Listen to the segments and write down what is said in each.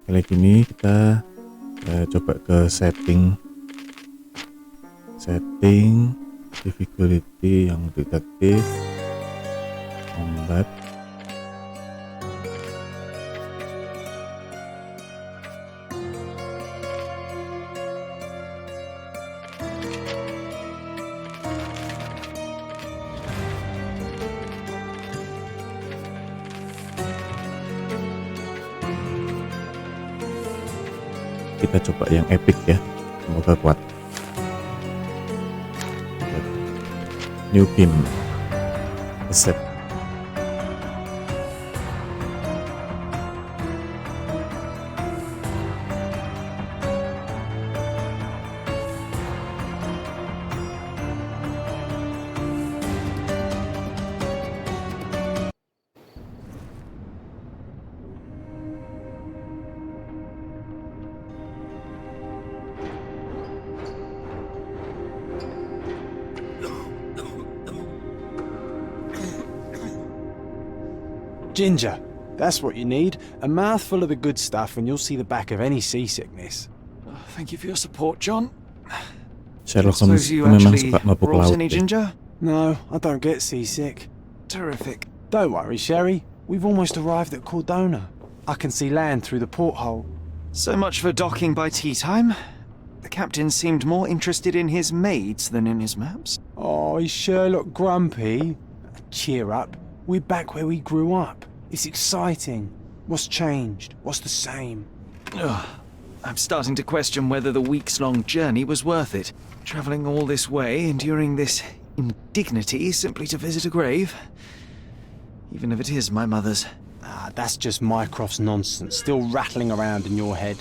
Kali ini kita coba ke setting difficulty yang detektif, combat. Kita coba yang epic ya, semoga kuat. New game set. Ginger, that's what you need. A mouthful of the good stuff and you'll see the back of any seasickness. Oh, thank you for your support, John. Sherlock Holmes itu memang suka mabuk laut. Ginger? No, I don't get seasick. Terrific. Don't worry, Sherry. We've almost arrived at Cordona. I can see land through the porthole. So much for docking by tea time. The captain seemed more interested in his maids than in his maps. Oh, is Sherlock grumpy? Cheer up. We're back where we grew up. It's exciting. What's changed? What's the same? Ugh. I'm starting to question whether the weeks-long journey was worth it. Travelling all this way, enduring this indignity simply to visit a grave. Even if it is my mother's. Ah, that's just Mycroft's nonsense, still rattling around in your head.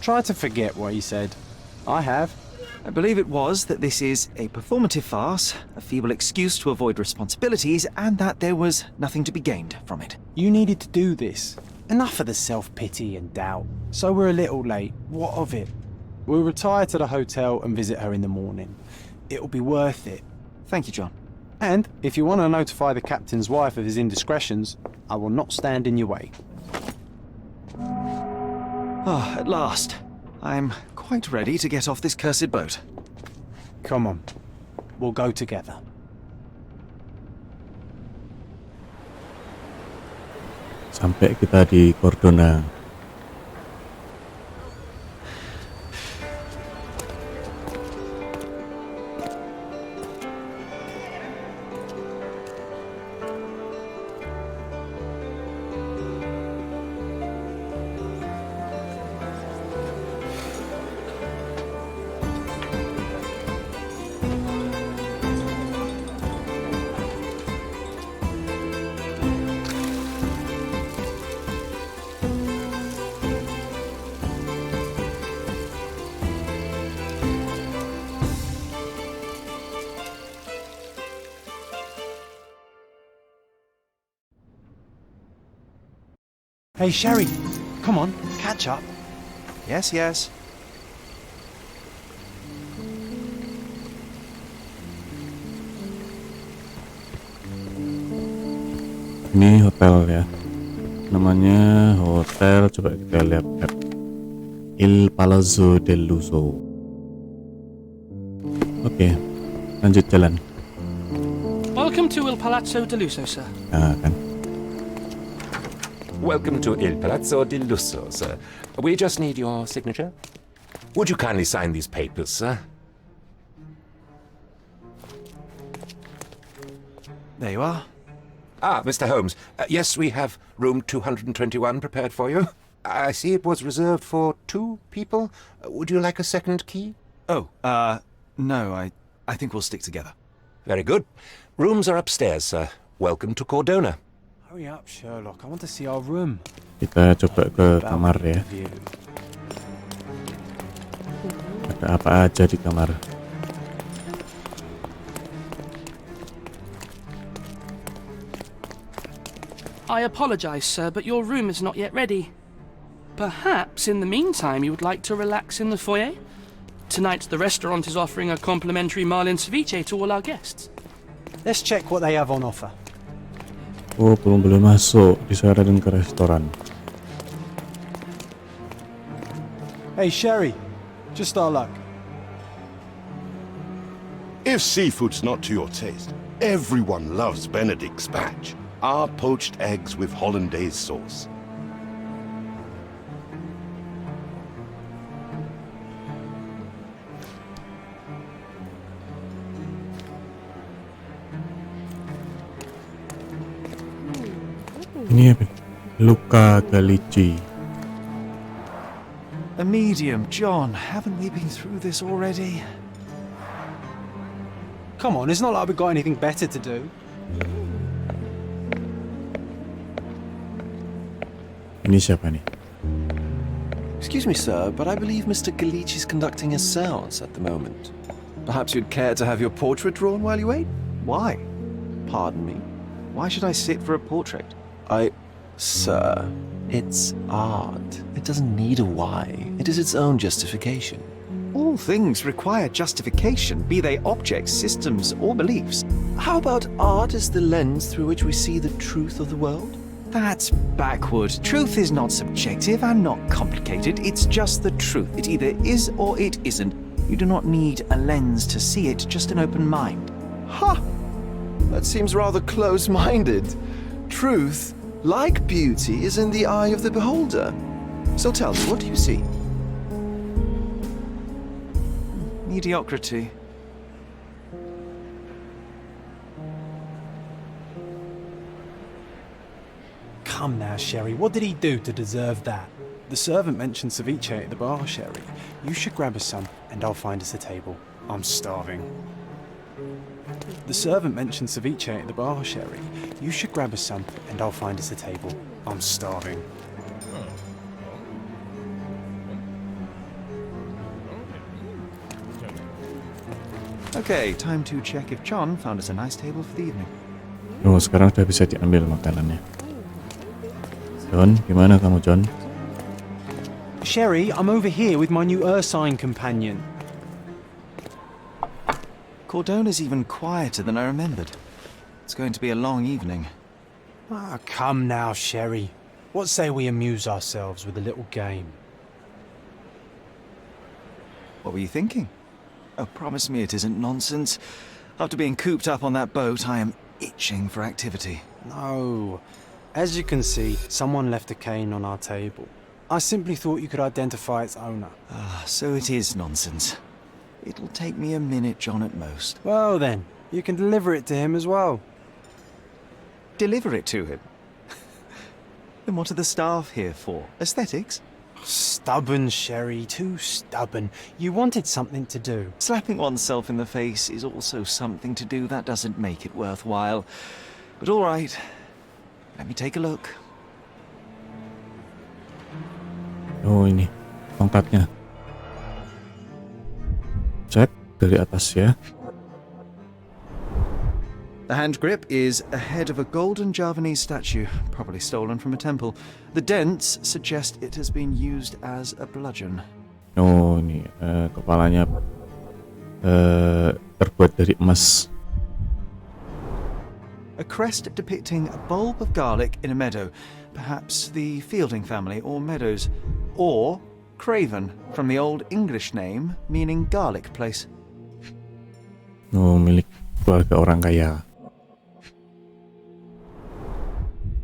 Try to forget what he said. I have. I believe it was that this is a performative farce, a feeble excuse to avoid responsibilities, and that there was nothing to be gained from it. You needed to do this. Enough of the self-pity and doubt. So we're a little late. What of it? We'll retire to the hotel and visit her in the morning. It'll be worth it. Thank you, John. And if you want to notify the captain's wife of his indiscretions, I will not stand in your way. Ah, at last. I'm quite ready to get off this cursed boat. Come on. We'll go together. Sampai kita di Cordona. Hey, Sherry. Come on, catch up. Yes, yes. Ini hotel ya. Namanya hotel, coba kita lihat map. Il Palazzo del Lusso. Oke, lanjut jalan. Welcome to Il Palazzo del Lusso, sir. Nah, kan. Welcome to Il Palazzo di Lusso, sir. We just need your signature. Would you kindly sign these papers, sir? There you are. Ah, Mr. Holmes. Yes, we have room 221 prepared for you. I see it was reserved for 2 people. Would you like a second key? Oh, no, I think we'll stick together. Very good. Rooms are upstairs, sir. Welcome to Cordona. Hurry up, Sherlock. I want to see our room. Kita coba ke kamar ya. Ada apa aja di kamar? I apologize, sir, but your room is not yet ready. Perhaps, in the meantime, you would like to relax in the foyer? Tonight, the restaurant is offering a complimentary marlin ceviche to all our guests. Let's check what they have on offer. Oh, belum boleh masuk. Disarankan ke restoran. Hey, Sherry. Just our luck. If seafood's not to your taste, everyone loves Benedict's batch. Our poached eggs with hollandaise sauce. Ini apa? Luka Galici. A medium, John. Haven't we been through this already? Come on, it's not like we've got anything better to do. Ini siapa nih? Excuse me, sir, but I believe Mr. Galici is conducting a seance at the moment. Perhaps you'd care to have your portrait drawn while you wait? Why? Pardon me. Why should I sit for a portrait? Sir, it's art. It doesn't need a why. It is its own justification. All things require justification, be they objects, systems, or beliefs. How about art is the lens through which we see the truth of the world? That's backward. Truth is not subjective and not complicated. It's just the truth. It either is or it isn't. You do not need a lens to see it, just an open mind. Ha! That seems rather close-minded. Truth, like beauty, is in the eye of the beholder. So tell me, what do you see? Mediocrity. Come now, Sherry. What did he do to deserve that? The servant mentioned ceviche at the bar, Sherry. You should grab us some, and I'll find us a table. I'm starving. The servant mentioned ceviche at the bar, Sherry. You should grab us some, and I'll find us a table. I'm starving. Okay, time to check if John found us a nice table for the evening. Oh, sekarang udah bisa diambil makanannya. John, gimana kamu, John? Sherry, I'm over here with my new Ursine companion. Cordona's even quieter than I remembered. It's going to be a long evening. Ah, come now, Sherry. What say we amuse ourselves with a little game? What were you thinking? Oh, promise me it isn't nonsense. After being cooped up on that boat, I am itching for activity. No. As you can see, someone left a cane on our table. I simply thought you could identify its owner. Ah, so it is nonsense. It'll take me a minute, John, at most. Well then, you can deliver it to him as well. Deliver it to him? Then what are the staff here for? Aesthetics? Stubborn, Sherry, too stubborn. You wanted something to do. Slapping oneself in the face is also something to do. That doesn't make it worthwhile. But all right, let me take a look. Oh, ini tongkatnya. Cek dari atas ya. The hand grip is a head of a golden Javanese statue, probably stolen from a temple. The dents suggest it has been used as a bludgeon. Oh, ini kepalanya terbuat dari emas. A crest depicting a bulb of garlic in a meadow, perhaps the Fielding family or Meadows, or Craven, from the Old English name meaning garlic place. Oh, milik keluarga orang kaya.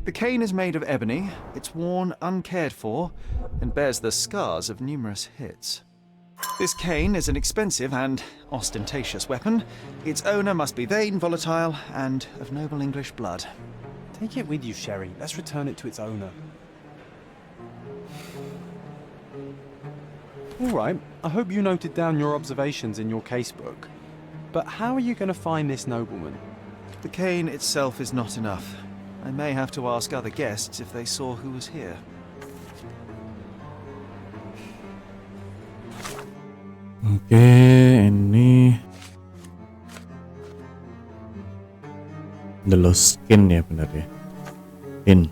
The cane is made of ebony, it's worn uncared for, and bears the scars of numerous hits. This cane is an expensive and ostentatious weapon. Its owner must be vain, volatile, and of noble English blood. Take it with you, Sherry. Let's return it to its owner. All right, I hope you noted down your observations in your casebook. But how are you going to find this nobleman? The cane itself is not enough. I may have to ask other guests if they saw who was here. Oke, ini The Lost Skin ya, benar ya. In.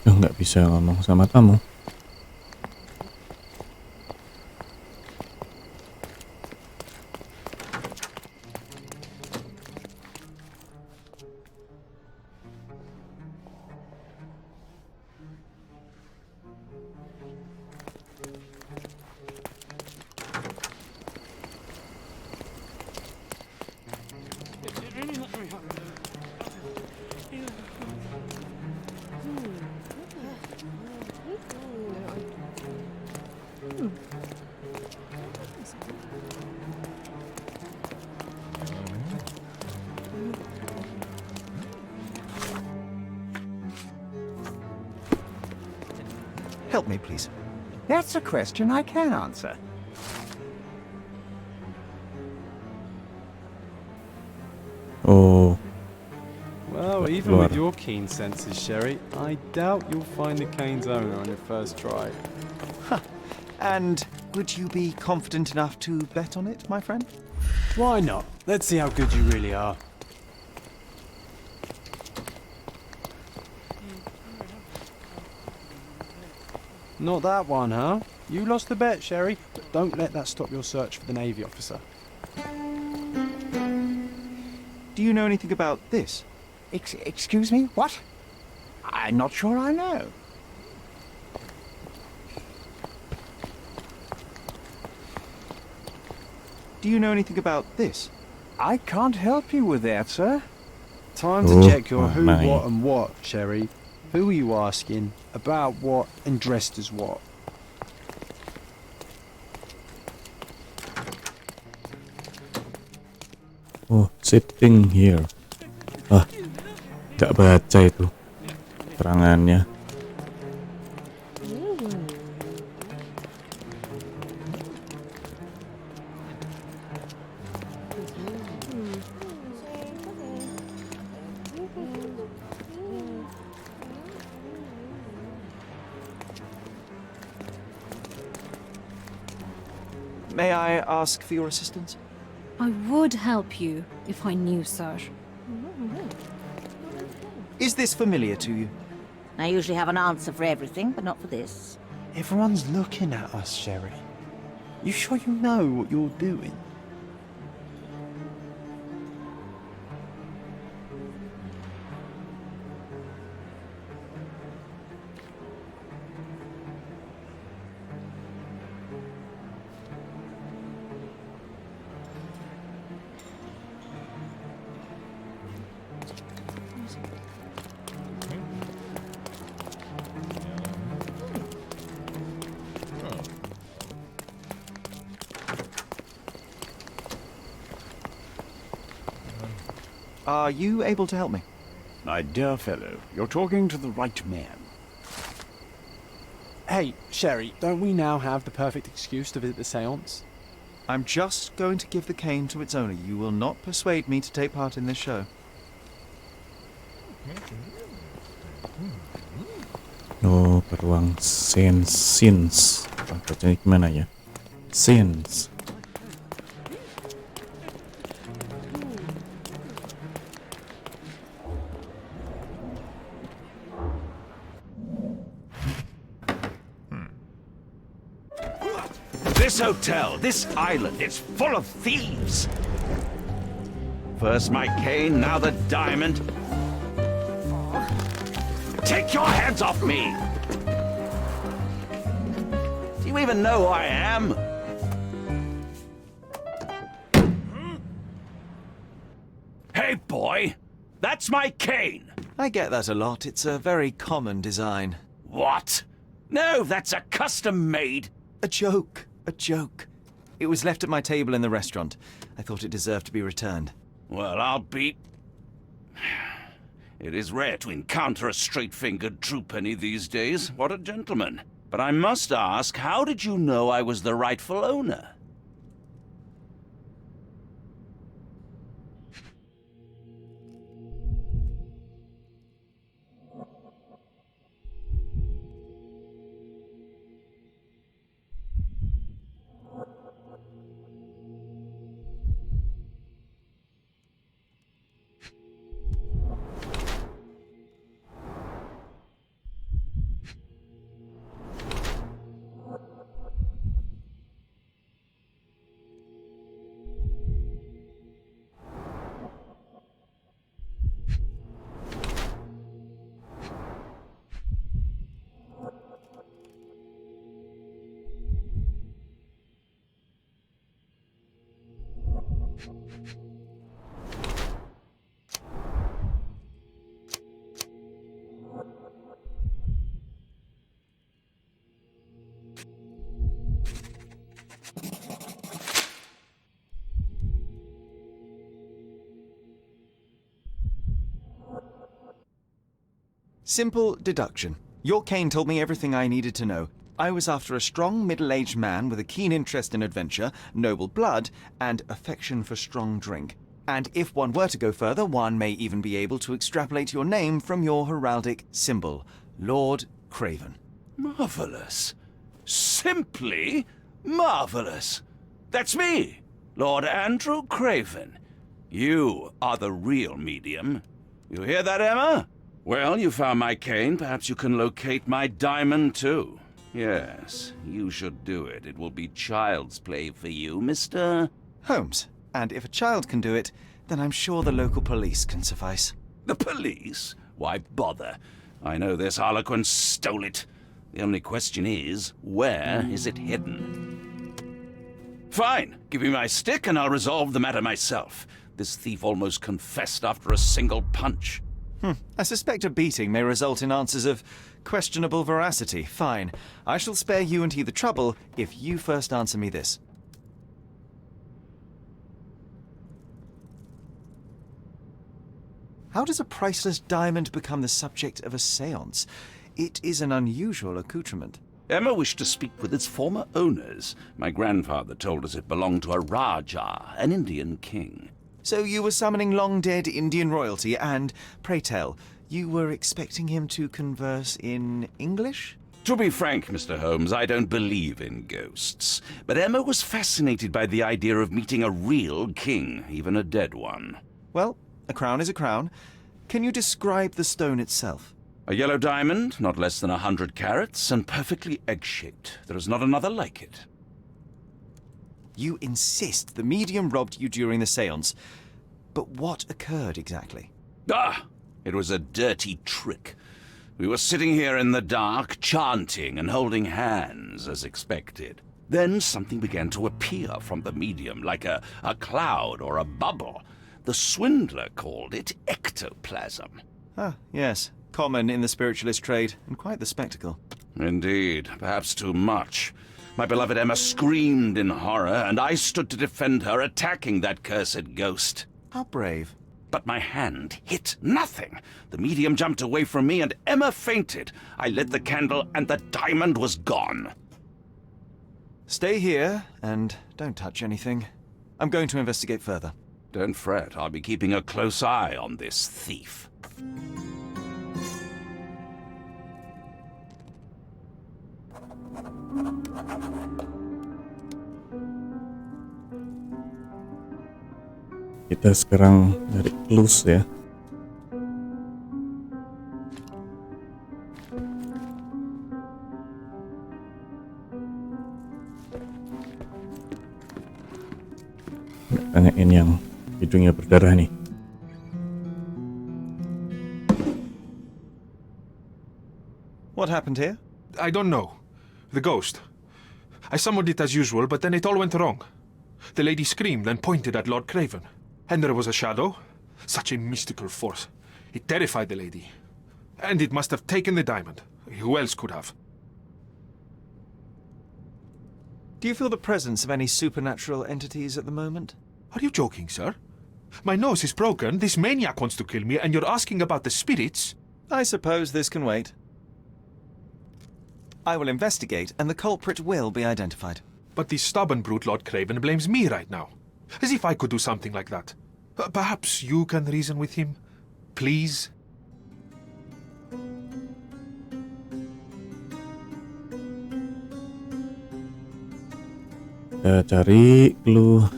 Oh, nggak bisa ngomong sama tamu. Help me, please. That's a question I can answer. Oh, Well, even with your keen senses, Sherry, I doubt you'll find the cane's owner on your first try. And would you be confident enough to bet on it, my friend? Why not? Let's see how good you really are. Not that one, huh? You lost the bet, Sherry, but don't let that stop your search for the Navy officer. Do you know anything about this? Excuse me? What? I'm not sure I know. Do you know anything about this? I can't help you with that, sir. Time to Oh, check your who, my. what, and what, Sherry. Who are you asking? About what? And dressed as what? Oh, sitting here. Ah, nggak baca itu keterangannya. May I ask for your assistance? I would help you if I knew, sir. Is this familiar to you? I usually have an answer for everything, but not for this. Everyone's looking at us, Sherry. You sure you know what you're doing? Are you able to help me? My dear fellow, you're talking to the right man. Hey, Sherry, don't we now have the perfect excuse to visit the seance? I'm just going to give the cane to its owner. You will not persuade me to take part in this show. Oh, ke ruang scenes. Bacanya gimana ya? Scenes. This hotel, this island, it's full of thieves. First my cane, now the diamond. Take your hands off me! Do you even know who I am? Hey, boy! That's my cane! I get that a lot. It's a very common design. What? No, that's a custom-made... A joke. A joke. It was left at my table in the restaurant. I thought it deserved to be returned. Well, I'll be... It is rare to encounter a straight-fingered true penny these days. What a gentleman. But I must ask, how did you know I was the rightful owner? Simple deduction. Your cane told me everything I needed to know. I was after a strong middle-aged man with a keen interest in adventure, noble blood, and affection for strong drink. And if one were to go further, one may even be able to extrapolate your name from your heraldic symbol, Lord Craven. Marvellous. Simply marvellous. That's me, Lord Andrew Craven. You are the real medium. You hear that, Emma? Well, you found my cane. Perhaps you can locate my diamond, too. Yes, you should do it. It will be child's play for you, Mr. Holmes. And if a child can do it, then I'm sure the local police can suffice. The police? Why bother? I know this harlequin stole it. The only question is, where is it hidden? Fine. Give me my stick and I'll resolve the matter myself. This thief almost confessed after a single punch. I suspect a beating may result in answers of questionable veracity. Fine. I shall spare you and he the trouble if you first answer me this. How does a priceless diamond become the subject of a séance? It is an unusual accoutrement. Emma wished to speak with its former owners. My grandfather told us it belonged to a Rajah, an Indian king. So you were summoning long-dead Indian royalty, and, pray tell, you were expecting him to converse in English? To be frank, Mr. Holmes, I don't believe in ghosts. But Emma was fascinated by the idea of meeting a real king, even a dead one. Well, a crown is a crown. Can you describe the stone itself? A yellow diamond, not less than 100 carats, and perfectly egg-shaped. There is not another like it. You insist the medium robbed you during the séance. But what occurred exactly? It was a dirty trick. We were sitting here in the dark, chanting and holding hands, as expected. Then something began to appear from the medium, like a cloud or a bubble. The swindler called it ectoplasm. Ah, yes. Common in the spiritualist trade, and quite the spectacle. Indeed, perhaps too much. My beloved Emma screamed in horror, and I stood to defend her, attacking that cursed ghost. How brave. But my hand hit nothing. The medium jumped away from me, and Emma fainted. I lit the candle, and the diamond was gone. Stay here, and don't touch anything. I'm going to investigate further. Don't fret, I'll be keeping a close eye on this thief. Kita sekarang dari clues ya. Tanyain yang hidungnya berdarah nih. What happened here? I don't know. The ghost. I summoned it as usual, but then it all went wrong. The lady screamed and pointed at Lord Craven. And there was a shadow. Such a mystical force. It terrified the lady. And it must have taken the diamond. Who else could have? Do you feel the presence of any supernatural entities at the moment? Are you joking, sir? My nose is broken, this maniac wants to kill me, and you're asking about the spirits? I suppose this can wait. I will investigate, and the culprit will be identified. But this stubborn brute Lord Craven blames me right now. As if I could do something like that. Perhaps you can reason with him? Please? Kita cari clue.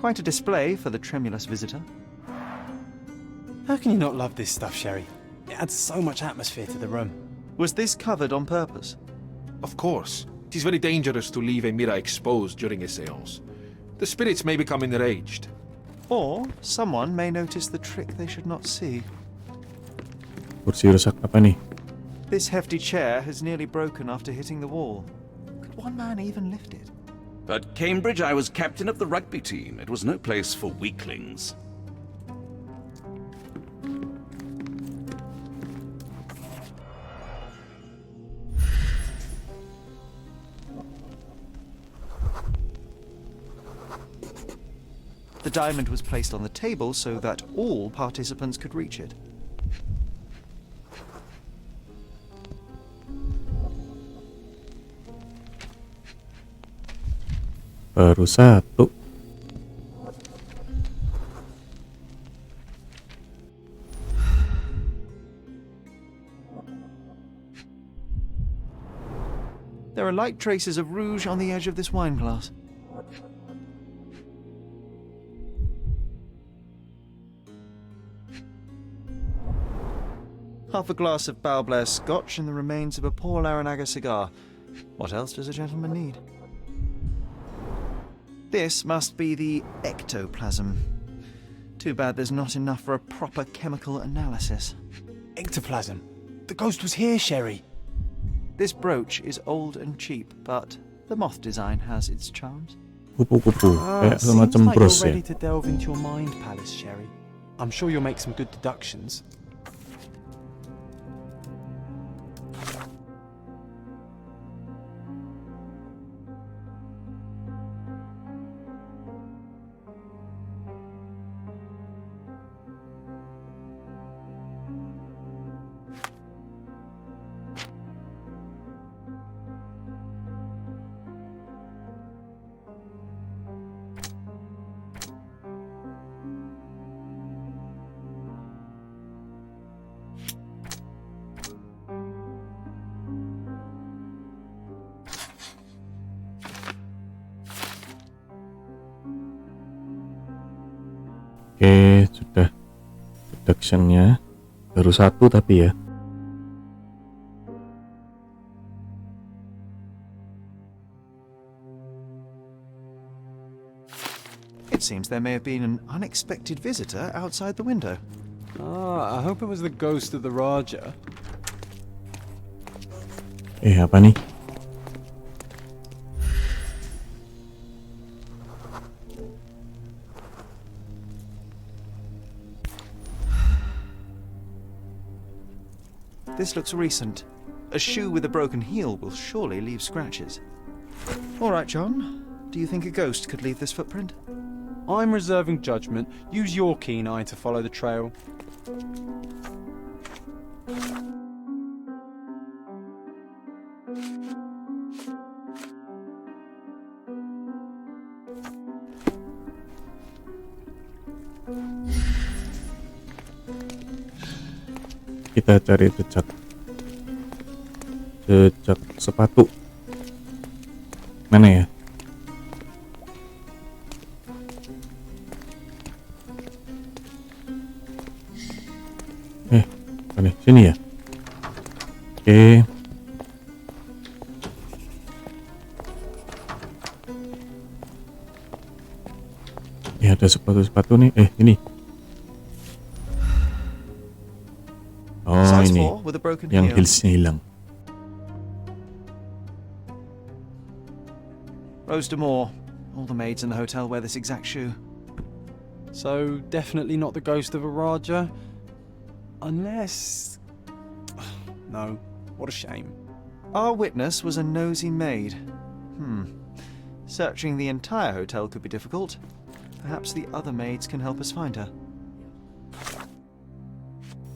Quite a display for the tremulous visitor. How can you not love this stuff, Sherry? It adds so much atmosphere to the room. Was this covered on purpose? Of course. It is very dangerous to leave a mirror exposed during a séance. The spirits may become enraged. Or someone may notice the trick they should not see. Kursi rusak apa nih? This hefty chair has nearly broken after hitting the wall. Could one man even lift it? At Cambridge, I was captain of the rugby team. It was no place for weaklings. The diamond was placed on the table so that all participants could reach it. Baru satu. There are light traces of rouge on the edge of this wine glass. Half a glass of Balblair Scotch and the remains of a Paul Aranaga cigar. What else does a gentleman need? This must be the ectoplasm. Too bad there's not enough for a proper chemical analysis. Ectoplasm. The ghost was here, Sherry. This brooch is old and cheap, but the moth design has its charms. Kupu-kupu. Kayak Seems semacam like bros you're ya. ready to delve into your mind palace, Sherry. I'm sure you'll make some good deductions. Oke, sudah. Deductionnya baru satu tapi ya. It seems there may have been an unexpected visitor outside the window. I hope it was the ghost of the Raja. Apa nih? This looks recent. A shoe with a broken heel will surely leave scratches. All right, John. Do you think a ghost could leave this footprint? I'm reserving judgment. Use your keen eye to follow the trail. Kita cari jejak sepatu. Mana ya? Apa nih? Sini ya? Oke. Ya ada sepatu-sepatu nih. Ini. Oh, ini yang heelsnya hilang. Rose D'Amour. All the maids in the hotel wear this exact shoe. So, definitely not the ghost of a Raja? Unless... No, what a shame. Our witness was a nosy maid. Searching the entire hotel could be difficult. Perhaps the other maids can help us find her.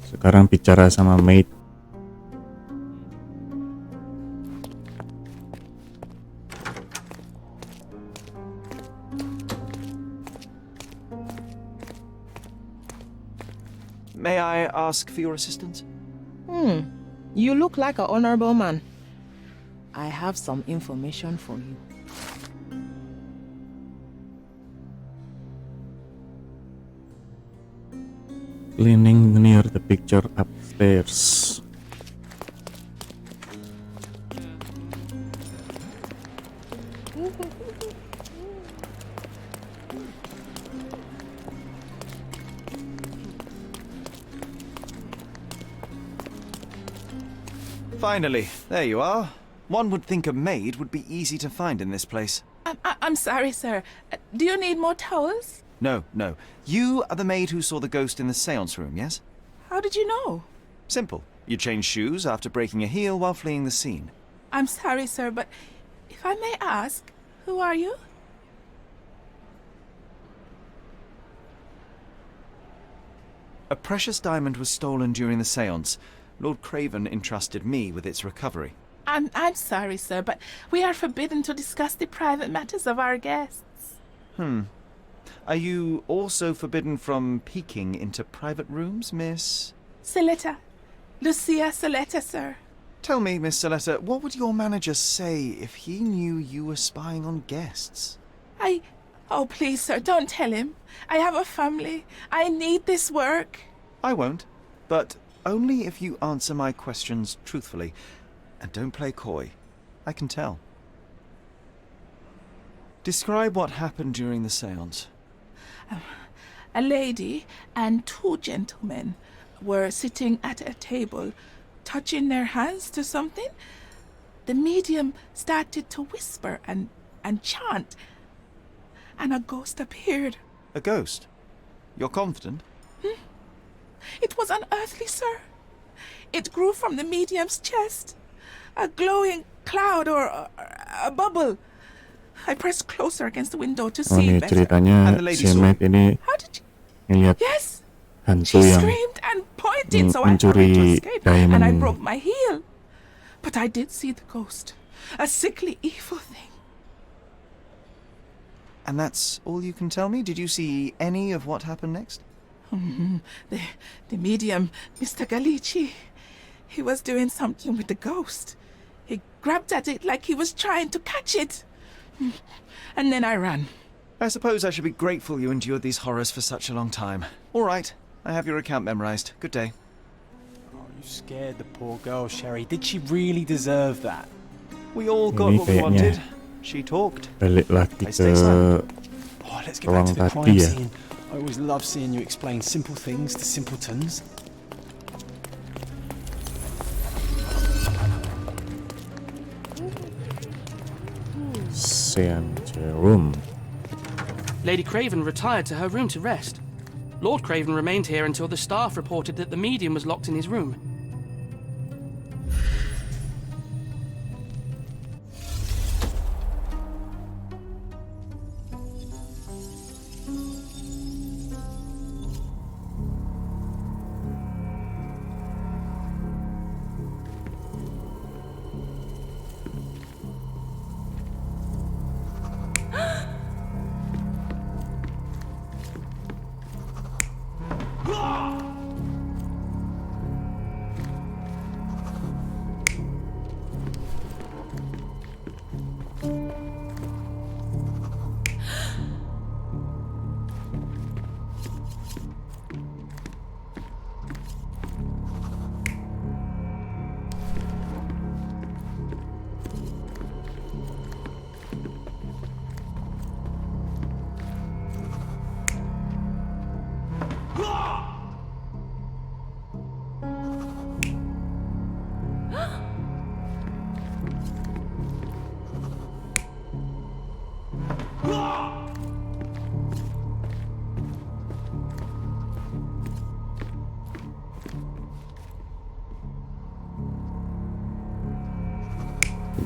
Sekarang bicara sama maid. May I ask for your assistance? You look like an honorable man. I have some information for you. Cleaning near the picture upstairs. Finally, there you are. One would think a maid would be easy to find in this place. I'm sorry, sir. Do you need more towels? No. You are the maid who saw the ghost in the seance room, yes? How did you know? Simple. You changed shoes after breaking a heel while fleeing the scene. I'm sorry, sir, but if I may ask, who are you? A precious diamond was stolen during the séance. Lord Craven entrusted me with its recovery. I'm sorry, sir, but we are forbidden to discuss the private matters of our guests. Are you also forbidden from peeking into private rooms, Miss? Soletta. Lucia Soletta, sir. Tell me, Miss Soletta, what would your manager say if he knew you were spying on guests? Oh, please, sir, don't tell him. I have a family. I need this work. I won't, but only if you answer my questions truthfully. And don't play coy. I can tell. Describe what happened during the séance. A lady and two gentlemen were sitting at a table, touching their hands to something. The medium started to whisper and chant, and a ghost appeared. A ghost? You're confident? It was unearthly, sir. It grew from the medium's chest. A glowing cloud or a bubble. I pressed closer against the window to see Ini better. ceritanya si Matt ini ngeliat Yes. hantu She yang screamed and pointed, so I mencuri hurried to escape, and I diamond. broke my heel. But I did see the ghost. A sickly, evil thing. And that's all you can tell me? Did you see any of what happened next? The medium, Mr. Galici, he was doing something with the ghost. He grabbed at it like he was trying to catch it. And then I ran. I suppose I should be grateful you endured these horrors for such a long time. All right, I have your account memorized. Good day. Oh, you scared the poor girl, Sherry. Did she really deserve that? We all got Ini what we kayaknya wanted. She talked. balik lagi I ke stay silent. Oh, let's get back ruang to the tadi crime ya. scene. I always love seeing you explain simple things to simpletons. Seance room. Lady Craven retired to her room to rest. Lord Craven remained here until the staff reported that the medium was locked in his room.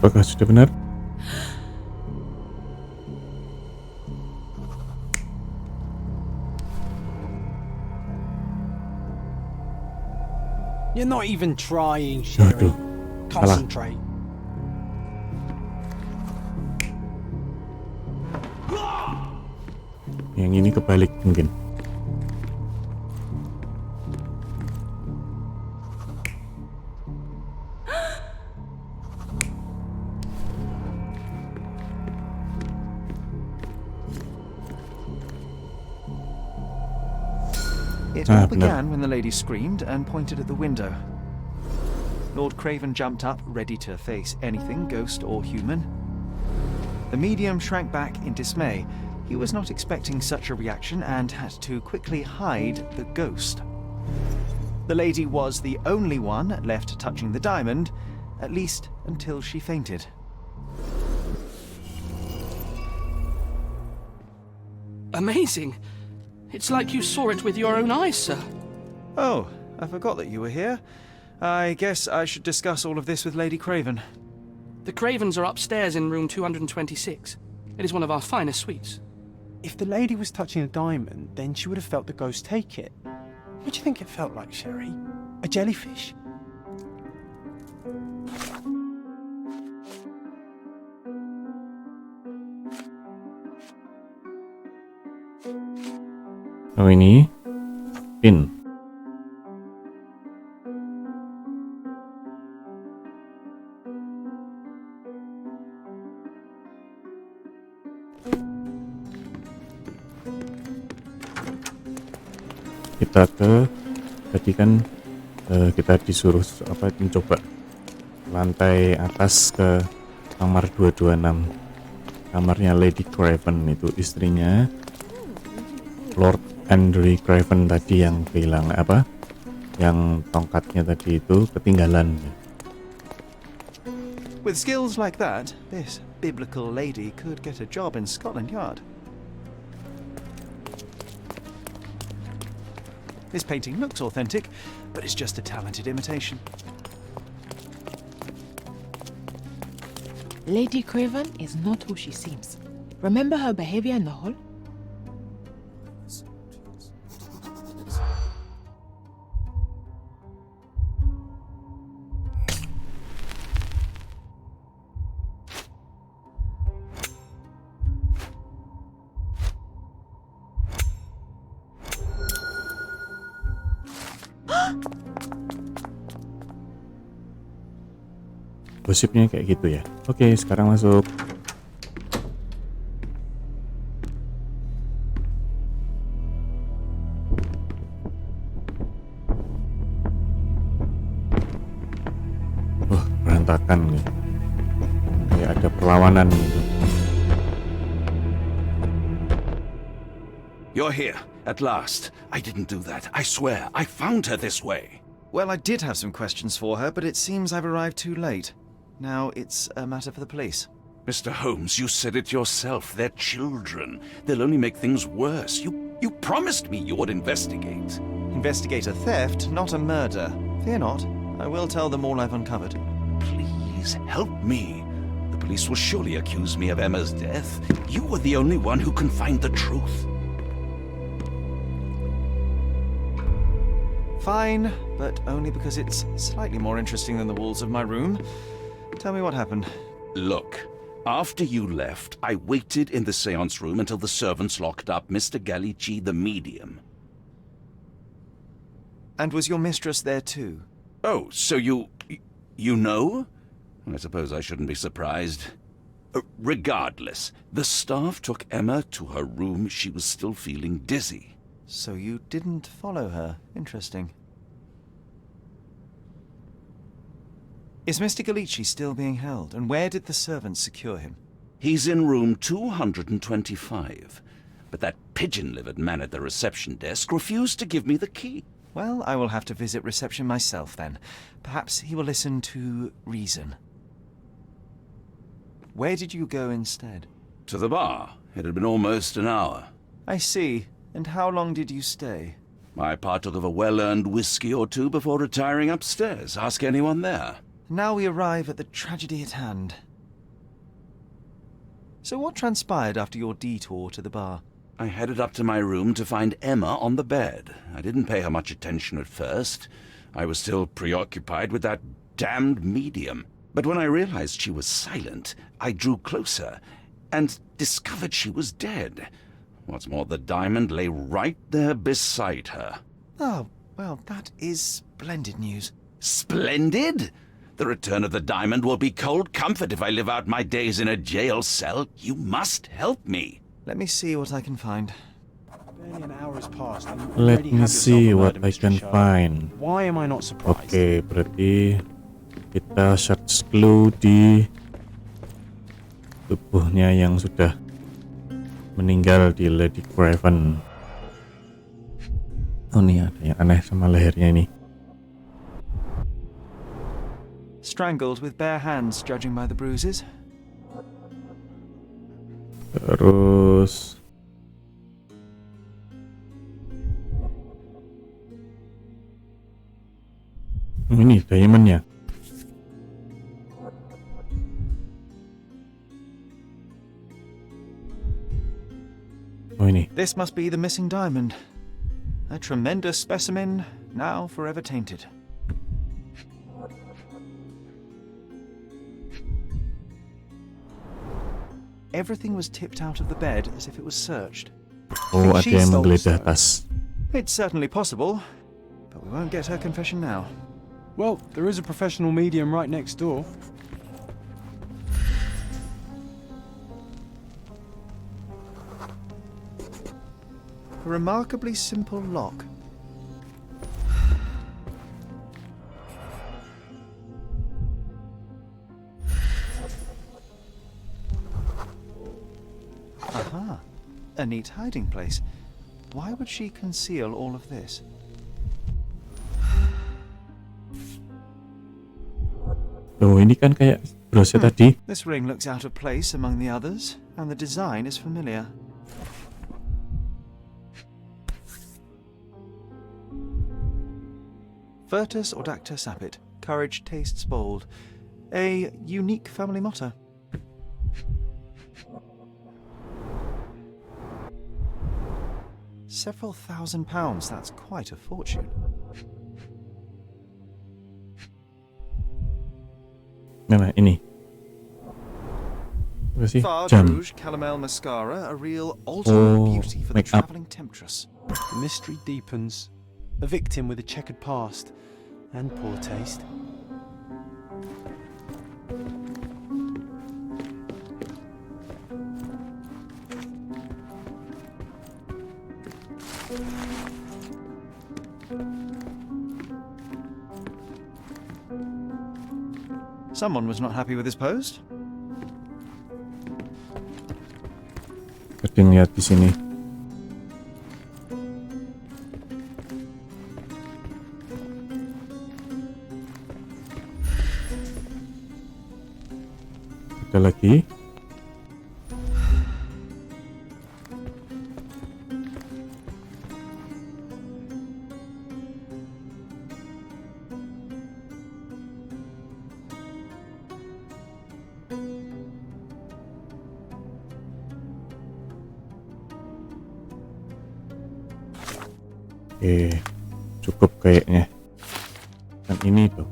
Apakah sudah benar? You're not even trying, Sherry. Aduh, salah. Concentrate. Yang ini kebalik mungkin. It all began when the lady screamed and pointed at the window. Lord Craven jumped up, ready to face anything, ghost or human. The medium shrank back in dismay. He was not expecting such a reaction and had to quickly hide the ghost. The lady was the only one left touching the diamond, at least until she fainted. Amazing. It's like you saw it with your own eyes, sir. Oh, I forgot that you were here. I guess I should discuss all of this with Lady Craven. The Cravens are upstairs in room 226. It is one of our finest suites. If the lady was touching a diamond, then she would have felt the ghost take it. What do you think it felt like, Sherry? A jellyfish? Oh, ini pin. Kita ke tadi kan kita disuruh mencoba lantai atas ke kamar 226, kamarnya Lady Craven, itu istrinya Lord Henry Craven tadi yang kehilangan yang tongkatnya tadi itu ketinggalan. With skills like that, this biblical lady could get a job in Scotland Yard. This painting looks authentic, but it's just a talented imitation. Lady Craven is not who she seems. Remember her behavior in the hall? Gosipnya kayak gitu ya. Oke, sekarang masuk. Wah, berantakan nih. Kayak ada perlawanan gitu. You're here, at last. I didn't do that. I swear, I found her this way. Well, I did have some questions for her, but it seems I've arrived too late. Now it's a matter for the police. Mr. Holmes, you said it yourself. They're children. They'll only make things worse. You promised me you would investigate. Investigate a theft, not a murder. Fear not. I will tell them all I've uncovered. Please, help me. The police will surely accuse me of Emma's death. You are the only one who can find the truth. Fine, but only because it's slightly more interesting than the walls of my room. Tell me what happened. Look, after you left, I waited in the séance room until the servants locked up Mr. Gallici, the medium. And was your mistress there too? Oh, so you know? I suppose I shouldn't be surprised. Regardless, the staff took Emma to her room. She was still feeling dizzy. So you didn't follow her. Interesting. Is Mr. Gallici still being held, and where did the servants secure him? He's in room 225, but that pigeon-livered man at the reception desk refused to give me the key. Well, I will have to visit reception myself then. Perhaps he will listen to reason. Where did you go instead? To the bar. It had been almost an hour. I see. And how long did you stay? I partook of a well-earned whiskey or two before retiring upstairs. Ask anyone there. Now we arrive at the tragedy at hand. So what transpired after your detour to the bar? I headed up to my room to find Emma on the bed. I didn't pay her much attention at first. I was still preoccupied with that damned medium. But when I realized she was silent, I drew closer and discovered she was dead. What's more, the diamond lay right there beside her. Oh, well, that is splendid news. Splendid? The return of the diamond will be cold comfort if I live out my days in a jail cell. You must help me. Let me see what I can find. Barely an hour has passed. Let me see what I can find. Why am I not surprised? Oke, berarti kita search clue di tubuhnya yang sudah meninggal di Lady Craven. Oh, nih ada yang aneh sama lehernya ini. Strangled with bare hands, judging by the bruises. Terus ini diamondnya. Oh, ini. This must be the missing diamond. A tremendous specimen, now forever tainted. Everything was tipped out of the bed as if it was searched. Oh, ada yang menggeledah tas. It's certainly possible, but we won't get her confession now. Well, there is a professional medium right next door. A remarkably simple lock. Aha, a neat hiding place. Why would she conceal all of this? Loh, ini kan kayak brosnya tadi. This ring looks out of place among the others, and the design is familiar. Virtus audacta sapit. Courage tastes bold. A unique family motto. Several £1,000s, that's quite a fortune. Mana ini? Apa sih? Fard Jam. Rouge Calomel Mascara, a real ultimate beauty for the makeup. travelling temptress. The mystery deepens. A victim with a checkered past and poor taste. Someone was not happy with his post. Ada yang lihat di sini. Ada lagi. Oke, cukup kayaknya. Dan ini tuh.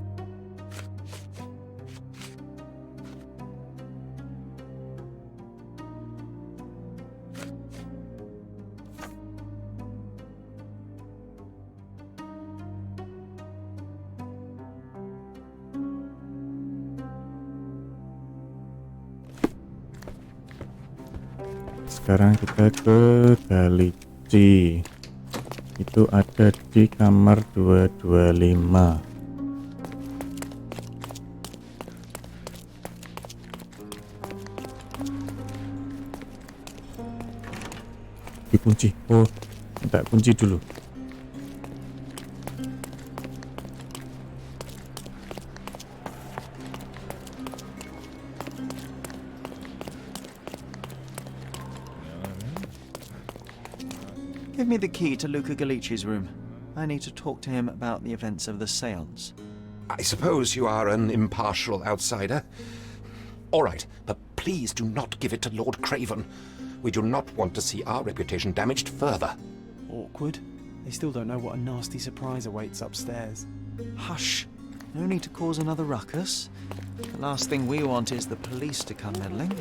Sekarang kita ke Galici. Itu ada di kamar 225. Dikunci. Oh, minta kunci dulu. Give me the key to Luca Galici's room. I need to talk to him about the events of the séance. I suppose you are an impartial outsider. All right, but please do not give it to Lord Craven. We do not want to see our reputation damaged further. Awkward. They still don't know what a nasty surprise awaits upstairs. Hush. No need to cause another ruckus. The last thing we want is the police to come meddling.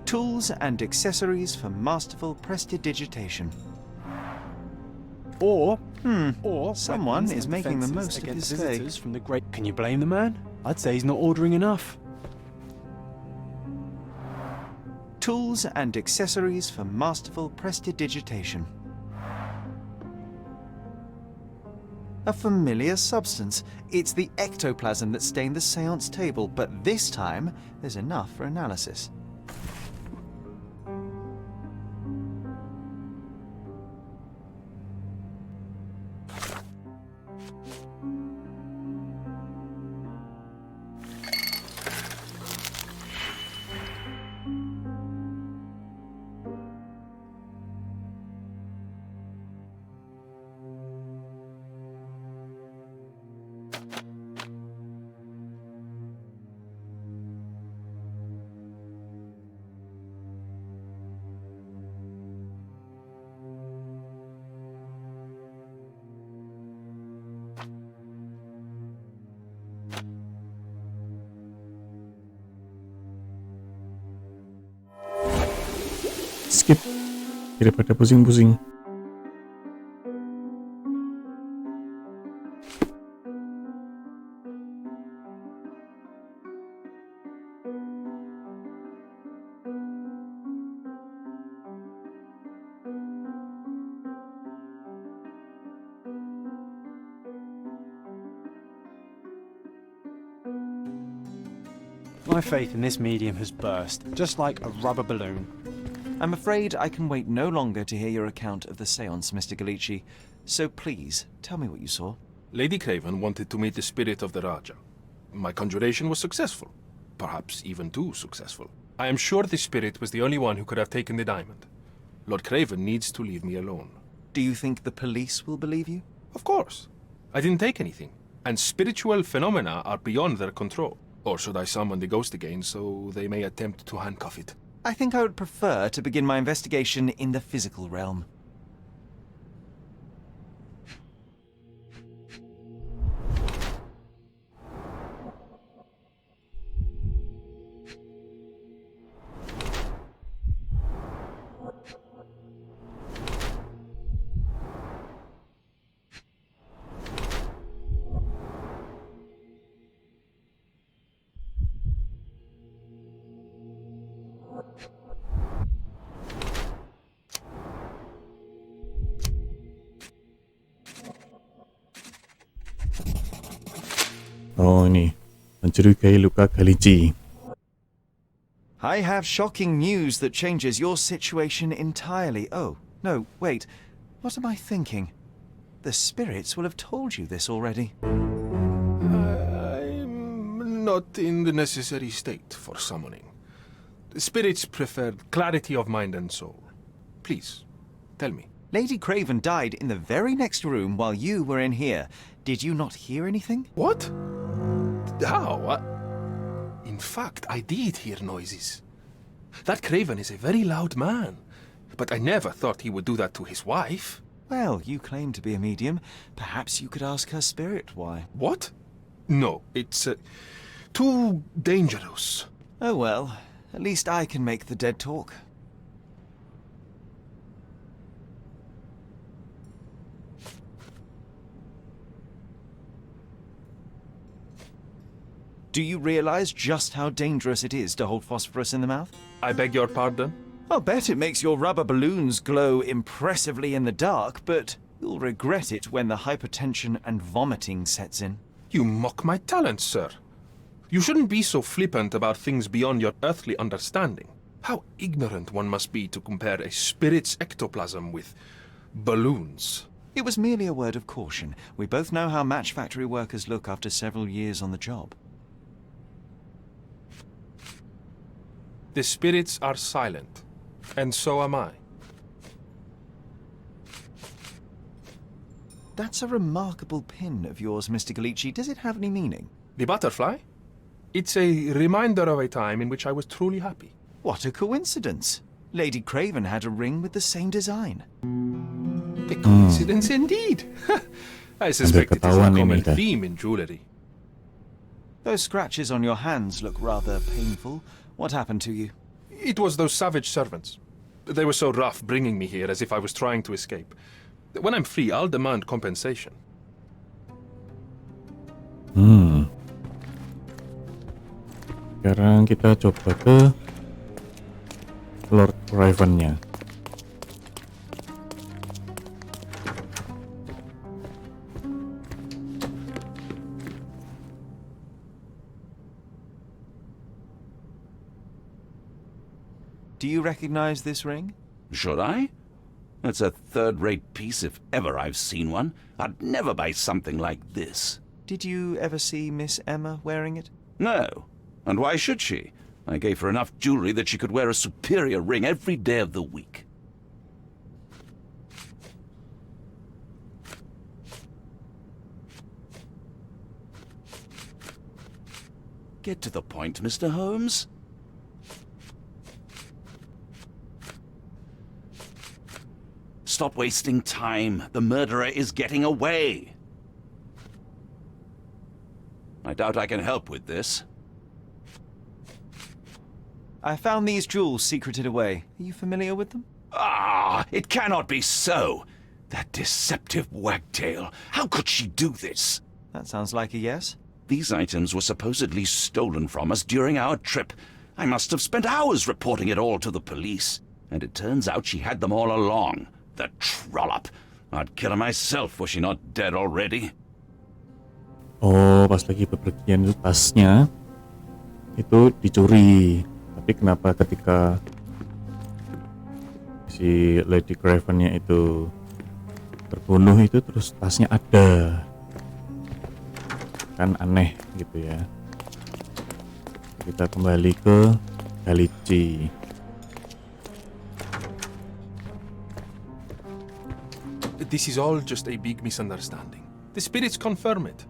Tools and accessories for masterful prestidigitation. Or someone weapons is and making the defences most of against his stay. visitors from the great. Can you blame the man? I'd say he's not ordering enough. Tools and accessories for masterful prestidigitation. A familiar substance. It's the ectoplasm that stained the séance table, but this time there's enough for analysis. skip daripada pusing-pusing. My faith in this medium has burst, just like a rubber balloon. I'm afraid I can wait no longer to hear your account of the seance, Mr. Galici. So please, tell me what you saw. Lady Craven wanted to meet the spirit of the Raja. My conjuration was successful. Perhaps even too successful. I am sure the spirit was the only one who could have taken the diamond. Lord Craven needs to leave me alone. Do you think the police will believe you? Of course. I didn't take anything, and spiritual phenomena are beyond their control. Or should I summon the ghost again so they may attempt to handcuff it? I think I would prefer to begin my investigation in the physical realm. Oh, ini mencurigai luka Galici. I have shocking news that changes your situation entirely. Oh, no, wait. What am I thinking? The spirits will have told you this already. I'm not in the necessary state for summoning. The spirits prefer clarity of mind and soul. Please, tell me. Lady Craven died in the very next room while you were in here. Did you not hear anything? What? How? In fact, I did hear noises. That Craven is a very loud man, but I never thought he would do that to his wife. Well, you claim to be a medium. Perhaps you could ask her spirit why. What? No, it's too dangerous. Oh well, at least I can make the dead talk. Do you realize just how dangerous it is to hold phosphorus in the mouth? I beg your pardon? I'll bet it makes your rubber balloons glow impressively in the dark, but you'll regret it when the hypertension and vomiting sets in. You mock my talents, sir. You shouldn't be so flippant about things beyond your earthly understanding. How ignorant one must be to compare a spirit's ectoplasm with balloons. It was merely a word of caution. We both know how match factory workers look after several years on the job. The spirits are silent, and so am I. That's a remarkable pin of yours, Mr. Galici. Does it have any meaning? The butterfly? It's a reminder of a time in which I was truly happy. What a coincidence. Lady Craven had a ring with the same design. A coincidence indeed. I suspect it is a common theme in jewellery. Those scratches on your hands look rather painful. What happened to you? It was those savage servants. They were so rough bringing me here as if I was trying to escape. When I'm free, I'll demand compensation. Sekarang kita coba ke Lord Craven-nya. Do you recognize this ring? Should I? It's a third-rate piece if ever I've seen one. I'd never buy something like this. Did you ever see Miss Emma wearing it? No. And why should she? I gave her enough jewelry that she could wear a superior ring every day of the week. Get to the point, Mr. Holmes. Stop wasting time. The murderer is getting away. I doubt I can help with this. I found these jewels secreted away. Are you familiar with them? Ah, it cannot be so. That deceptive wagtail. How could she do this? That sounds like a yes. These items were supposedly stolen from us during our trip. I must have spent hours reporting it all to the police. And it turns out she had them all along. The trollop. I'd kill her myself, was she not dead already? Oh, pas lagi bepergian itu tasnya itu dicuri. Tapi kenapa ketika si Lady Cravennya itu terbunuh itu terus tasnya ada? Kan aneh gitu ya. Kita kembali ke Galici. This is all just a big misunderstanding. The spirits confirm it.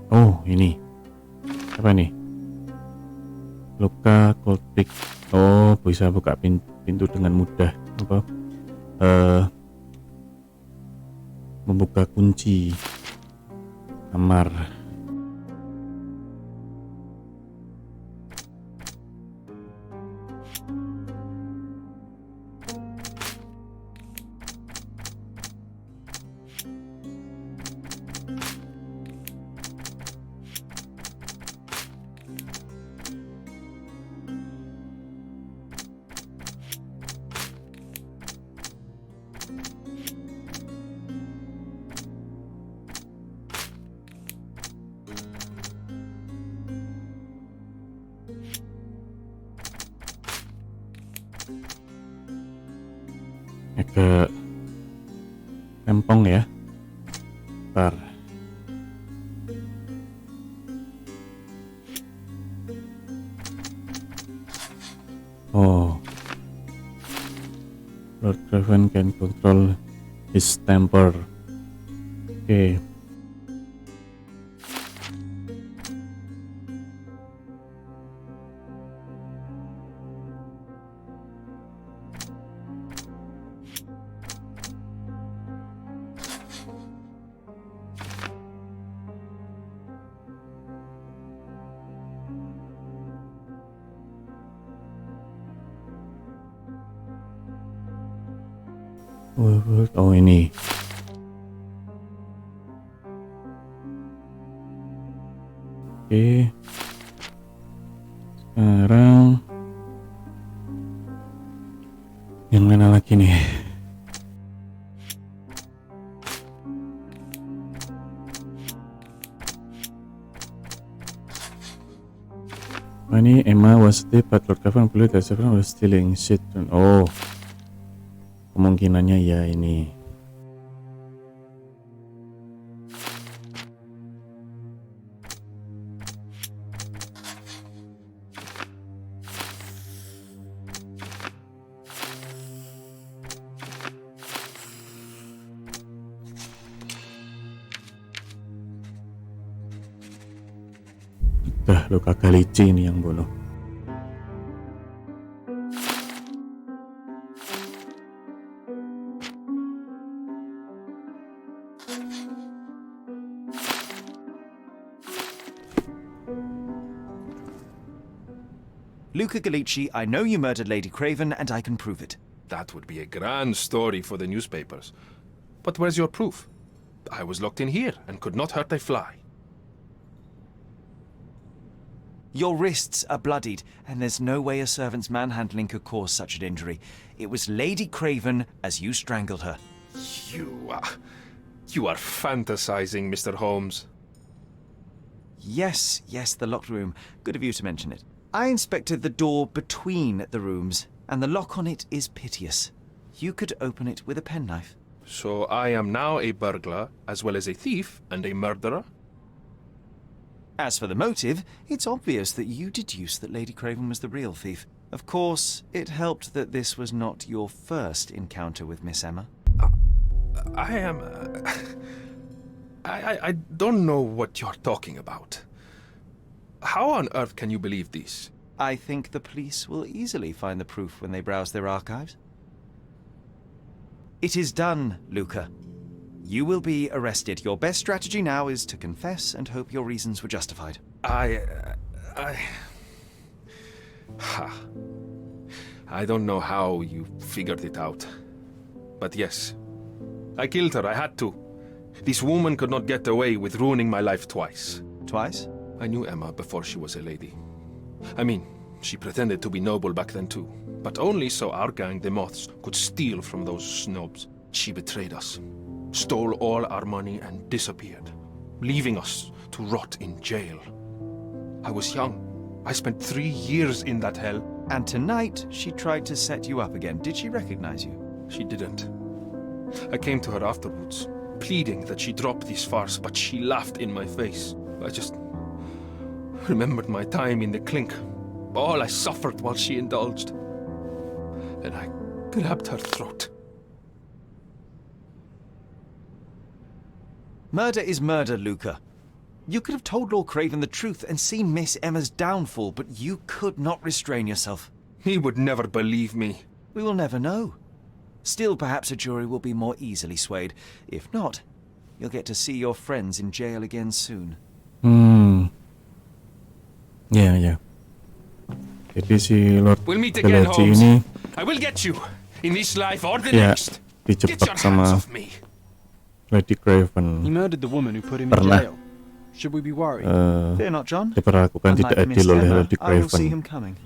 Oh, ini. Apa nih? Luka kultik. Oh, bisa buka pintu dengan mudah. Apa? Membuka kunci kamar. Agak rempong ya. Ntar. Oh, Lord Craven can control his temper. Oke. Oh, ini. Oke. Sekarang yang mana lagi nih? Ini Emma Emma was thief, but Lord Craven believed that Seberapa was stealing shit. Oh, kemungkinannya ya ini. Luka Galici ini yang bunuh. Luca Galici, I know you murdered Lady Craven, and I can prove it. That would be a grand story for the newspapers. But where's your proof? I was locked in here and could not hurt a fly. Your wrists are bloodied, and there's no way a servant's manhandling could cause such an injury. It was Lady Craven as you strangled her. You are fantasizing, Mr. Holmes. Yes, the locked room. Good of you to mention it. I inspected the door between the rooms, and the lock on it is piteous. You could open it with a penknife. So I am now a burglar, as well as a thief and a murderer? As for the motive, it's obvious that you deduced that Lady Craven was the real thief. Of course, it helped that this was not your first encounter with Miss Emma. I don't know what you're talking about. How on earth can you believe this? I think the police will easily find the proof when they browse their archives. It is done, Luca. You will be arrested. Your best strategy now is to confess and hope your reasons were justified. I don't know how you figured it out. But yes, I killed her. I had to. This woman could not get away with ruining my life twice. Twice? I knew Emma before she was a lady. I mean, she pretended to be noble back then too. But only so our gang, the Moths, could steal from those snobs. She betrayed us. Stole all our money and disappeared, leaving us to rot in jail. I was young. I spent 3 years in that hell. And tonight, she tried to set you up again. Did she recognize you? She didn't. I came to her afterwards, pleading that she drop this farce, but she laughed in my face. I just remembered my time in the clink, all I suffered while she indulged. And I grabbed her throat. Murder is murder, Luca. You could have told Lord Craven the truth and seen Miss Emma's downfall, but you could not restrain yourself. He would never believe me. We will never know. Still, perhaps a jury will be more easily swayed. If not, you'll get to see your friends in jail again soon. Ya. Jadi si Lord We'll meet again, Galici Holmes. ini I will get you in this life or the ya next. Get your dijebak hands sama off me. Lady Craven. He murdered the woman who put him in Pernah jail. Should we be worried? Fear not, John. diperlakukan Unlike tidak Miss adil oleh Emma, Lady I will see Craven. him coming.